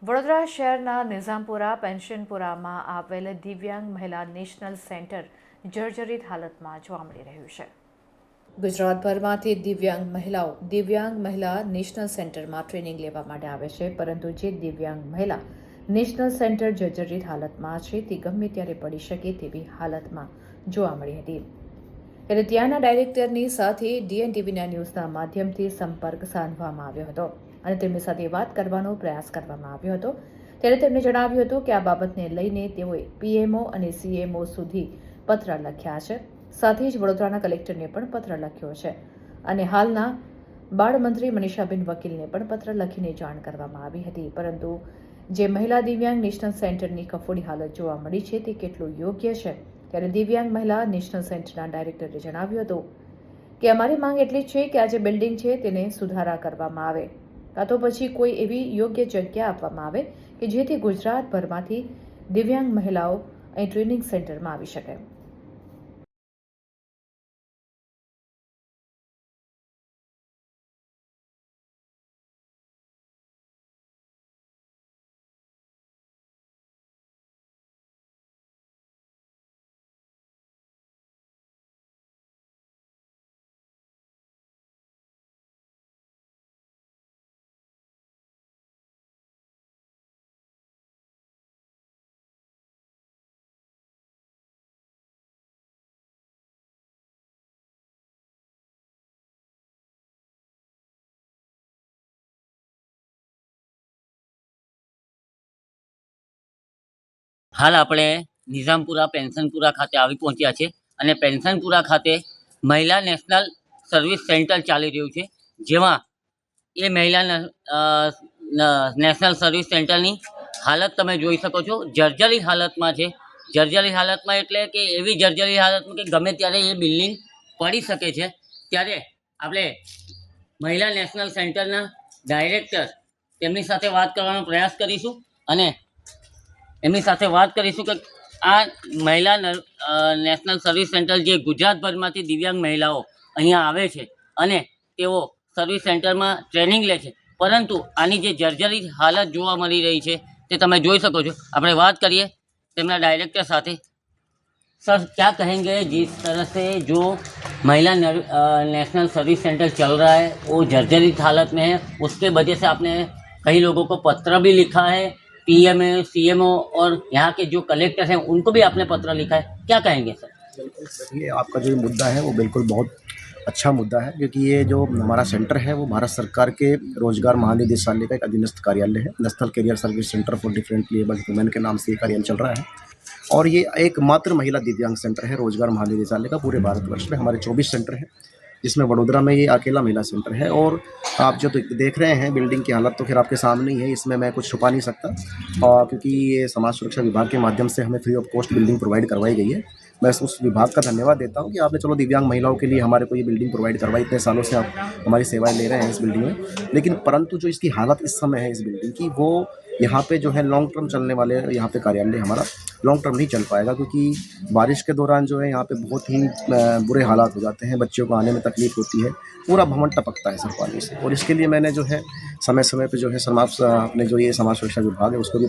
વડોદરા શહેરના નિઝામપુરા પેન્શનપુરામાં આવેલ દિવ્યાંગ મહિલા નેશનલ સેન્ટર જર્જરિત હાલતમાં જોવા મળી રહ્યું છે। ગુજરાતભરમાંથી દિવ્યાંગ મહિલા નેશનલ સેન્ટરમાં ટ્રેનિંગ લેવા માટે આવે છે, પરંતુ જે દિવ્યાંગ મહિલા નેશનલ સેન્ટર જર્જરિત હાલતમાં છે તે ગમે ત્યારે પડી શકે તેવી હાલતમાં જોવા મળી હતી। ત્યારે ત્યાંના ડાયરેક્ટરની સાથે ડીએનટીવીના ન્યૂઝના માધ્યમથી સંપર્ક સાધવામાં આવ્યો હતો અને તેમની સાથે વાત કરવાનો પ્રયાસ કરવામાં આવ્યો હતો। ત્યારે તેમણે જણાવ્યું હતું કે આ બાબતને લઈને તેઓએ પીએમઓ અને સીએમઓ સુધી પત્ર લખ્યા છે, સાથે જ વડોદરાના કલેક્ટરને પણ પત્ર લખ્યો છે અને હાલના બાળમંત્રી મનીષાબેન વકીલને પણ પત્ર લખીને જાણ કરવામાં આવી હતી। પરંતુ જે મહિલા દિવ્યાંગ નેશનલ સેન્ટરની કફોડી હાલત જોવા મળી છે તે કેટલું યોગ્ય છે, ત્યારે દિવ્યાંગ મહિલા નેશનલ સેન્ટરના ડાયરેક્ટરે જણાવ્યું હતું કે અમારી માંગ એટલી છે કે આ જે બિલ્ડિંગ છે તેને સુધારા કરવામાં આવે, કાં તો પછી કોઈ એવી યોગ્ય જગ્યા આપવામાં આવે કે જેથી ગુજરાતભરમાંથી દિવ્યાંગ મહિલાઓ અહીં ટ્રેનિંગ સેન્ટરમાં આવી શકે। हाल આપણે નિઝામપુરા પેન્શનપુરા ખાતે આવી પહોંચ્યા છે અને પેન્શનપુરા ખાતે મહિલા નેશનલ સર્વિસ સેન્ટર ચાલી રહ્યું છે, જેમાં એ મહિલા નેશનલ સર્વિસ સેન્ટરની હાલત તમે જોઈ શકો છો, જર્જરિત હાલતમાં છે। જર્જરિત હાલતમાં એટલે કે એવી જર્જરિત હાલતમાં કે ગમે ત્યારે એ બિલ્ડિંગ પડી શકે છે। ત્યારે આપણે મહિલા નેશનલ સેન્ટરના ડાયરેક્ટર તેમની સાથે વાત કરવાનો પ્રયાસ કરીશું અને એમની સાથે વાત કરીશું કે આ મહિલા નેશનલ સર્વિસ સેન્ટર જે ગુજરાતભરમાંથી દિવ્યાંગ મહિલાઓ અહીંયા આવે છે અને તેઓ સર્વિસ સેન્ટરમાં ટ્રેનિંગ લે છે, પરંતુ આની જે જર્જરિત હાલત જોવા મળી રહી છે તે તમે જોઈ શકો છો। આપણે વાત કરીએ તેમના डायरेक्टर साथे। सर, क्या कहेंगे जिस तरह से जो महिला नेशनल सर्विस सेंटर चल रहा है वो जर्जरित हालत में है, उसके वजह से आपने कई लोगों को पत्र भी लिखा है, पीएम सीएमओ और यहाँ के जो कलेक्टर हैं उनको भी आपने पत्र लिखा है, क्या कहेंगे सर? बिल्कुल सर, ये आपका जो मुद्दा है वो बिल्कुल बहुत अच्छा मुद्दा है, क्योंकि ये जो हमारा सेंटर है वो भारत सरकार के रोजगार महानिदेशालय का एक अधीनस्थ कार्यालय है। National career service centre for differently abled women के नाम से ये कार्यालय चल रहा है और ये एकमात्र महिला दिव्यांग सेंटर है रोजगार महानिदेशालय का पूरे भारतवर्ष में। हमारे 24 सेंटर हैं, जिसमें वडोदरा में ये अकेला महिला सेंटर है। और आप जो देख रहे हैं बिल्डिंग की हालत तो फिर आपके सामने ही है, इसमें मैं कुछ छुपा नहीं सकता, क्योंकि ये समाज सुरक्षा विभाग के माध्यम से हमें free of cost building provide करवाई गई है। मैं उस विभाग का धन्यवाद देता हूँ कि आपने चलो दिव्यांग महिलाओं के लिए हमारे को ये बिल्डिंग प्रोवाइड करवाई। इतने सालों से आप हमारी सेवाएं ले रहे हैं इस बिल्डिंग में, लेकिन परंतु जो इसकी हालत इस समय है इस बिल्डिंग की, वो यहाँ पे जो है लॉन्ग टर्म चलने वाले यहाँ पे कार्यालय हमारा लॉन्ग टर्म नहीं चल पाएगा, क्योंकि बारिश के दौरान जो है यहाँ पे बहुत ही बुरे हालात हो जाते हैं, बच्चों को आने में तकलीफ होती है, पूरा भवन टपकता है सर पानी से। और इसके लिए मैंने जो है समय समय पे जो है अपने जो ये समाज सुरक्षा विभाग है उसको भी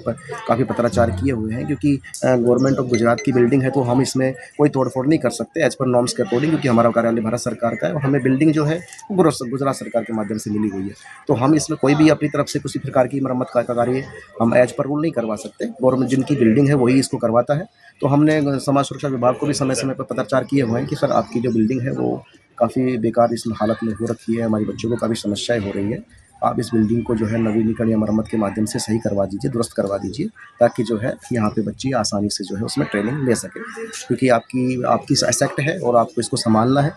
काफ़ी पत्राचार किए हुए हैं, क्योंकि गवर्नमेंट ऑफ गुजरात की बिल्डिंग है तो हम इसमें कोई तोड़फोड़ नहीं कर सकते एज पर नॉर्म्स के अकॉर्डिंग, क्योंकि हमारा कार्यालय भारत सरकार का है और हमें बिल्डिंग जो है गुजरात सरकार के माध्यम से मिली हुई है। तो हम इसमें कोई भी अपनी तरफ से किसी प्रकार की मरम्मत का कार्य हम एज पर रूल नहीं करवा सकते, गवर्नमेंट जिनकी बिल्डिंग है वही इसको करवाता है। तो हमने समाज सुरक्षा विभाग को भी समय समय पर पत्राचार किए हुए हैं कि सर आपकी जो बिल्डिंग है वो काफ़ी बेकार इस हालत में हो रखी है, हमारी बच्चों को काफ़ी समस्याएं हो रही है, आप इस बिल्डिंग को जो है नवीनीकरण या मरम्मत के माध्यम से सही करवा दीजिए, दुरुस्त करवा दीजिए, ताकि जो है यहाँ पे बच्ची आसानी से जो है उसमें ट्रेनिंग ले सके, क्योंकि आपकी एसेट है और आपको इसको संभालना है,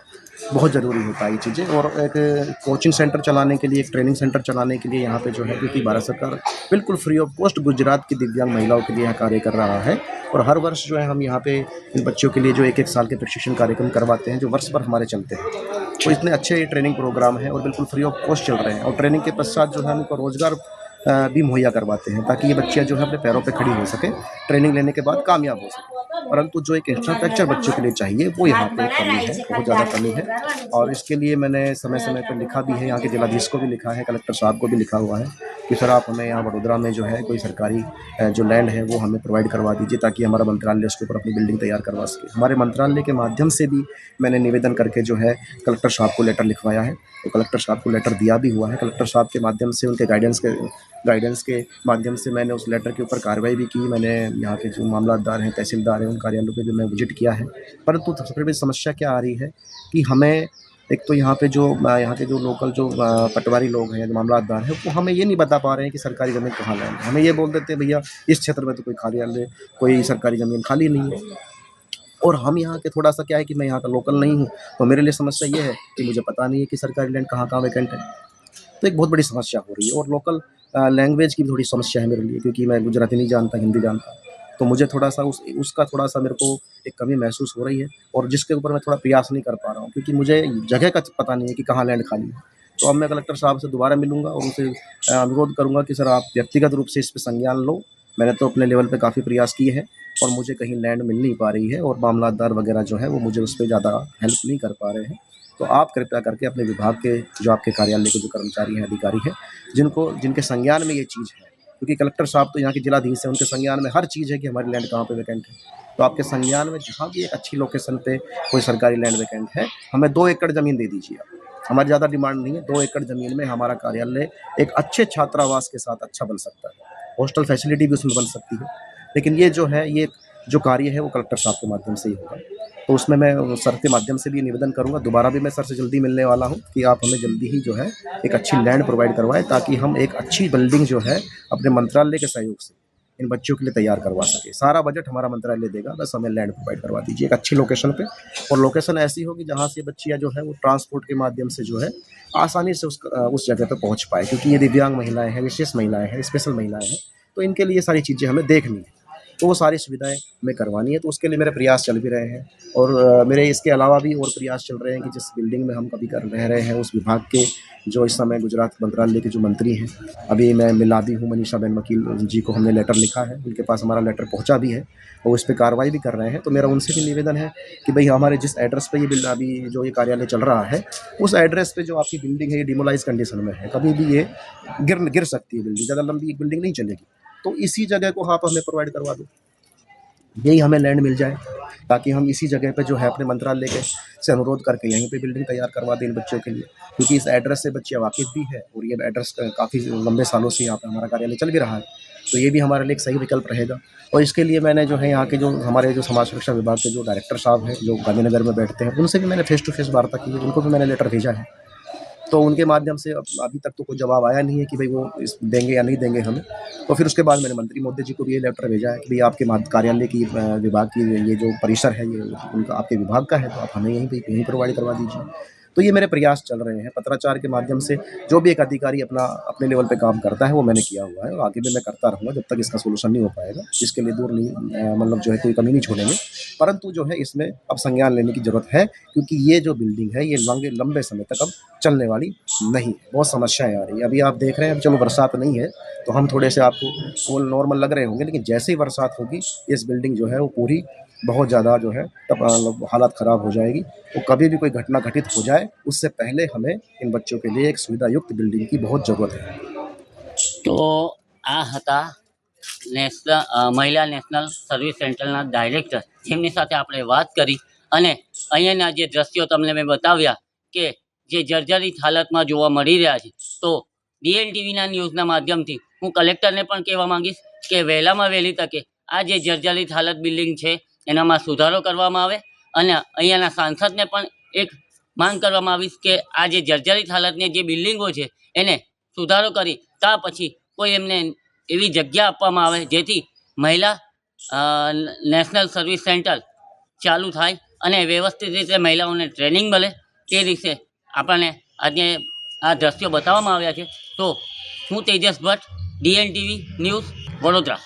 बहुत ज़रूरी होता है ये चीज़ें। और एक कोचिंग सेंटर चलाने के लिए, एक ट्रेनिंग सेंटर चलाने के लिए यहाँ पे जो है, क्योंकि भारत सरकार बिल्कुल फ्री ऑफ कॉस्ट गुजरात की दिव्यांग महिलाओं के लिए यहाँ कार्य कर रहा है और हर वर्ष जो है हम यहाँ पे इन बच्चों के लिए जो एक साल के प्रशिक्षण कार्यक्रम करवाते हैं जो वर्ष भर हमारे चलते हैं। तो इतने अच्छे ट्रेनिंग प्रोग्राम हैं और बिल्कुल फ्री ऑफ कॉस्ट चल रहे हैं, और ट्रेनिंग के पश्चात जो है हम उनको रोज़गार भी मुहैया करवाते हैं, ताकि ये बच्चियाँ जो है अपने पैरों पे खड़ी हो सके, ट्रेनिंग लेने के बाद कामयाब हो सके। परंतु जो एक इंफ्रास्ट्रक्चर बच्चों के लिए चाहिए वो यहाँ पे कमी है, बहुत ज़्यादा कमी है। और इसके लिए मैंने समय समय पर लिखा भी है, यहाँ के जिलाधीश को भी लिखा है, कलेक्टर साहब को भी लिखा हुआ है कि सर आप हमें यहाँ वडोदरा में जो है कोई सरकारी जो लैंड है वो हमें प्रोवाइड करवा दीजिए, ताकि हमारा मंत्रालय उसके ऊपर अपनी बिल्डिंग तैयार करवा सके। हमारे मंत्रालय के माध्यम से भी मैंने निवेदन करके जो है कलेक्टर साहब को लेटर लिखवाया है, तो कलेक्टर साहब को लेटर दिया भी हुआ है। कलेक्टर साहब के माध्यम से उनके गाइडेंस के माध्यम से मैंने उस लेटर के ऊपर कार्रवाई भी की। मैंने यहाँ के जो मामलातदार हैं, तहसीलदार हैं, उन कार्यालयों पे भी मैं विजिट किया है। परंतु सबसे बड़ी समस्या क्या आ रही है कि हमें एक तो यहाँ पे जो यहाँ के जो लोकल जो पटवारी लोग हैं, जो मामलातदार हैं, वो हमें ये नहीं बता पा रहे हैं कि सरकारी ज़मीन कहाँ लेनी है। हमें ये बोल देते हैं भैया इस क्षेत्र में तो कोई सरकारी ज़मीन खाली नहीं है। और हम यहाँ के थोड़ा सा क्या है कि मैं यहाँ का लोकल नहीं हूँ, तो मेरे लिए समस्या ये है कि मुझे पता नहीं है कि सरकारी लैंड कहाँ वैकेंट है। तो एक बहुत बड़ी समस्या हो रही है। और लोकल लैंग्वेज की भी थोड़ी समस्या है मेरे लिए, क्योंकि मैं गुजराती नहीं जानता, हिंदी जानता, तो मुझे थोड़ा सा उसका थोड़ा सा मेरे को एक कमी महसूस हो रही है, और जिसके ऊपर मैं थोड़ा प्रयास नहीं कर पा रहा हूँ, क्योंकि मुझे जगह का पता नहीं है कि कहाँ लैंड खाली है। तो अब मैं कलेक्टर साहब से दोबारा मिलूंगा और उनसे अनुरोध करूंगा कि सर आप व्यक्तिगत रूप से इस पर संज्ञान लो। मैंने तो अपने लेवल पे काफ़ी प्रयास किए हैं और मुझे कहीं लैंड मिल नहीं पा रही है, और मामलातदार वगैरह जो है वो मुझे उस पर ज़्यादा हेल्प नहीं कर पा रहे हैं। तो आप कृपया करके अपने विभाग के जो आपके कार्यालय के जो कर्मचारी हैं, अधिकारी हैं, जिनके संज्ञान में ये चीज़ है, क्योंकि कलेक्टर साहब तो यहाँ के जिलाधीश हैं, उनके संज्ञान में हर चीज़ है कि हमारी लैंड कहाँ पे वैकेंट है। तो आपके संज्ञान में जहाँ भी एक अच्छी लोकेशन पे कोई सरकारी लैंड वैकेंट है, हमें 2 एकड़ ज़मीन दे दीजिए आप। हमारी ज़्यादा डिमांड नहीं है, 2 एकड़ ज़मीन में हमारा कार्यालय एक अच्छे छात्रावास के साथ अच्छा बन सकता है। हॉस्टल फैसिलिटी भी उसमें बन सकती है। लेकिन ये जो कार्य है वो कलेक्टर साहब के माध्यम से ही होगा। तो उसमें मैं सर के माध्यम से भी निवेदन करूँगा, दोबारा भी मैं सर से जल्दी मिलने वाला हूँ कि आप हमें जल्दी ही जो है एक अच्छी लैंड प्रोवाइड करवाएँ, ताकि हम एक अच्छी बिल्डिंग जो है अपने मंत्रालय के सहयोग से इन बच्चों के लिए तैयार करवा सके। सारा बजट हमारा मंत्रालय देगा, बस हमें लैंड प्रोवाइड करवा दीजिए एक अच्छी लोकेशन पे। और लोकेशन ऐसी होगी जहाँ से बच्चियाँ जो है वो ट्रांसपोर्ट के माध्यम से जो है आसानी से उस जगह पे पहुँच पाए, क्योंकि ये दिव्यांग महिलाएँ हैं, विशेष महिलाएँ हैं, स्पेशल महिलाएँ हैं, तो इनके लिए सारी चीज़ें हमें देखनी है। तो वो सारी सुविधाएँ हमें करवानी है, तो उसके लिए मेरे प्रयास चल भी रहे हैं। और मेरे इसके अलावा भी और प्रयास चल रहे हैं कि जिस बिल्डिंग में हम कभी रह रहे हैं, उस विभाग के जो इस समय गुजरात मंत्रालय के जो मंत्री हैं, अभी मैं मिला भी हूँ, मनीषा बेन वकील जी को हमने लेटर लिखा है, उनके पास हमारा लेटर पहुँचा भी है और उस पर कार्रवाई भी कर रहे हैं। तो मेरा उनसे भी निवेदन है कि भाई हमारे जिस एड्रेस पे ये अभी जो ये कार्यालय चल रहा है, उस एड्रेस पे जो आपकी बिल्डिंग है ये डिमोलाइज कंडीशन में है, कभी भी ये गिर सकती है बिल्डिंग, ज़्यादा लंबी एक बिल्डिंग नहीं चलेगी। तो इसी जगह को आप हमें प्रोवाइड करवा दो, यही हमें लैंड मिल जाए, ताकि हम इसी जगह पे जो है अपने मंत्रालय के से अनुरोध करके यहीं पे बिल्डिंग तैयार करवा दें इन बच्चों के लिए, क्योंकि इस एड्रेस से बच्चे वाकिफ़ भी है और ये एड्रेस काफ़ी लंबे सालों से यहाँ पे हमारा कार्यालय चल भी रहा है, तो ये भी हमारे लिए एक सही विकल्प रहेगा। और इसके लिए मैंने जो है यहाँ के जो हमारे जो समाज सुरक्षा विभाग के जो डायरेक्टर साहब हैं, जो गांधीनगर में बैठते हैं, उनसे भी मैंने फेस टू फेस वार्ता की है, उनको भी मैंने लेटर भेजा है। तो उनके माध्यम से अभी तक तो कोई जवाब आया नहीं है कि भाई वो देंगे या नहीं देंगे हमें। तो फिर उसके बाद मैंने मंत्री महोदय जी को भी ये लेटर भेजा है कि भाई आपके कार्यालय की विभाग की ये जो परिसर है ये उनका आपके विभाग का है, तो आप हमें यहीं प्रोवाइड करवा दीजिए। तो ये मेरे प्रयास चल रहे हैं पत्राचार के माध्यम से। जो भी एक अधिकारी अपने लेवल पे काम करता है वो मैंने किया हुआ है और आगे भी मैं करता रहूँगा जब तक इसका सोल्यूशन नहीं हो पाएगा। इसके लिए दूर नहीं मतलब जो है कोई कमी नहीं छोड़ेंगे, परंतु जो है इसमें अब संज्ञान लेने की ज़रूरत है, क्योंकि ये जो बिल्डिंग है ये लंबे समय तक अब चलने वाली नहीं है। बहुत समस्याएँ आ रही हैं। अभी आप देख रहे हैं, चलो बरसात नहीं है तो हम थोड़े से आपको वो नॉर्मल लग रहे होंगे, लेकिन जैसे ही बरसात होगी इस बिल्डिंग जो है वो पूरी बहुत ज़्यादा जो है तब हालत ख़राब हो जाएगी। तो कभी भी कोई घटना घटित हो जाए उससे पहले हमें इन बच्चों के लिए एक सुविधायुक्त बिल्डिंग की बहुत ज़रूरत है। તો આ હતા મહિલા નેશનલ સર્વિસ સેન્ટરના ડાયરેક્ટર, જેમની સાથે આપણે વાત કરી અને અહીંયાના જે દ્રશ્યો તમને મેં બતાવ્યા કે જે જર્જરિત હાલતમાં જોવા મળી રહ્યા છે, તો DNTVના ન્યૂઝના માધ્યમથી હું કલેક્ટરને પણ કહેવા માંગીશ કે વહેલામાં વહેલી તકે આ જે જર્જરિત હાલત બિલ્ડિંગ છે એનામાં સુધારો કરવામાં આવે અને અહીંયાના સાંસદને પણ એક માંગ કરવામાં આવીશ કે આ જે જર્જરિત હાલતની જે બિલ્ડિંગો છે એને સુધારો કરી ત્યાં પછી કોઈ એમને એવી જગ્યા આપવામાં આવે જેથી મહિલા નેશનલ સર્વિસ સેન્ટર ચાલુ થાય અને વ્યવસ્થિત રીતે મહિલાઓને ટ્રેનિંગ મળે, તે રીતે આપણને આજે આ દ્રશ્યો બતાવવામાં આવ્યા છે. તો હું તેજસ ભટ્ટ, DNTV ન્યૂઝ, વડોદરા.